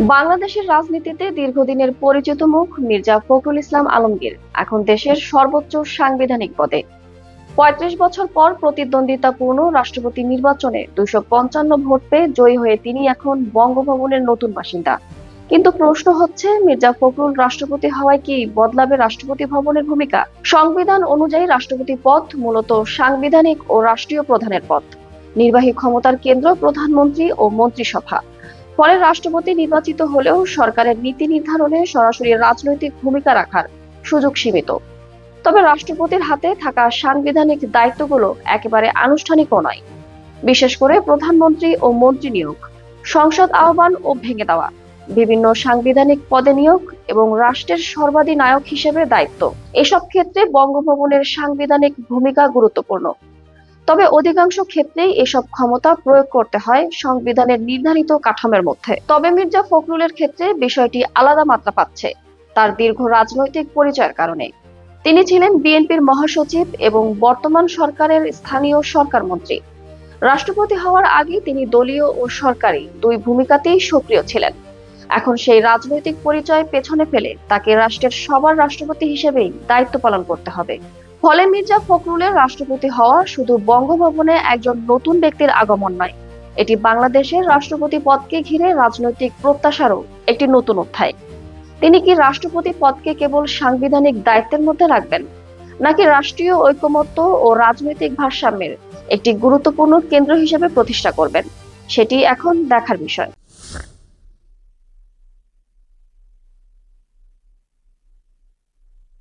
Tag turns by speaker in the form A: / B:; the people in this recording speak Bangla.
A: বাংলাদেশের রাজনীতিতে দীর্ঘদিনের পরিচিত মুখ মির্জা ফখরুল ইসলাম আলমগীর এখন দেশের সর্বোচ্চ সাংবিধানিক পদে। ৩৫ বছর পর প্রতিদ্বন্দ্বিতাপূর্ণ রাষ্ট্রপতি নির্বাচনে ২৫৫ ভোট পেয়ে জয়ী হয়ে তিনি এখন বঙ্গভবনের নতুন বাসিন্দা। কিন্তু প্রশ্ন হচ্ছে, মির্জা ফখরুল রাষ্ট্রপতি হওয়ায় কি বদলাবে রাষ্ট্রপতি ভবনের ভূমিকা? সংবিধান অনুযায়ী রাষ্ট্রপতি পদ মূলত সাংবিধানিক ও রাষ্ট্রীয় প্রধানের পদ। নির্বাহী ক্ষমতার কেন্দ্র প্রধানমন্ত্রী ও মন্ত্রিসভা। ফলে রাষ্ট্রপতি নির্বাচিত হলেও সরকারের নীতি নির্ধারণে সরাসরি রাজনৈতিক ভূমিকা রাখার সুযোগ সীমিত। তবে রাষ্ট্রপতির হাতে থাকা সাংবিধানিক দায়িত্বগুলো একেবারে আনুষ্ঠানিকও নয়। বিশেষ করে প্রধানমন্ত্রী ও মন্ত্রী নিয়োগ, সংসদ আহ্বান ও ভেঙে দেওয়া, বিভিন্ন সাংবিধানিক পদে নিয়োগ এবং রাষ্ট্রের সর্বাধিনায়ক হিসেবে দায়িত্ব, এসব ক্ষেত্রে বঙ্গভবনের সাংবিধানিক ভূমিকা গুরুত্বপূর্ণ। তবে অধিকাংশ ক্ষেত্রেই এসব ক্ষমতা প্রয়োগ করতে হয় সংবিধানের নির্ধারিত কাঠামোর মধ্যে। তবে মির্জা ফখরুলের ক্ষেত্রে বিষয়টি আলাদা মাত্রা পাচ্ছে তার দীর্ঘ রাজনৈতিক পরিচয়ের কারণে। তিনি ছিলেন বিএনপির মহাসচিব এবং বর্তমান সরকারের স্থানীয় সরকার মন্ত্রী। রাষ্ট্রপতি হওয়ার আগে তিনি দলীয় ও সরকারি দুই ভূমিকাতেই সক্রিয় ছিলেন। এখন সেই রাজনৈতিক পরিচয় পেছনে ফেলে তাকে রাষ্ট্রের সবার রাষ্ট্রপতি হিসেবেই দায়িত্ব পালন করতে হবে। ফলে মির্জা ফখরুলের রাষ্ট্রপতি হওয়া শুধু বঙ্গভবনে একজন নতুন ব্যক্তির আগমন নয়, এটি বাংলাদেশের রাষ্ট্রপতি পদকে ঘিরে রাজনৈতিক প্রত্যাশারও একটি নতুন অধ্যায়। তিনি কি রাষ্ট্রপতি পদকে কেবল সাংবিধানিক দায়িত্বের মধ্যে রাখবেন, নাকি রাষ্ট্রীয় ঐকমত্য ও রাজনৈতিক ভারসাম্যের একটি গুরুত্বপূর্ণ কেন্দ্র হিসেবে প্রতিষ্ঠা করবেন, সেটি এখন দেখার বিষয়।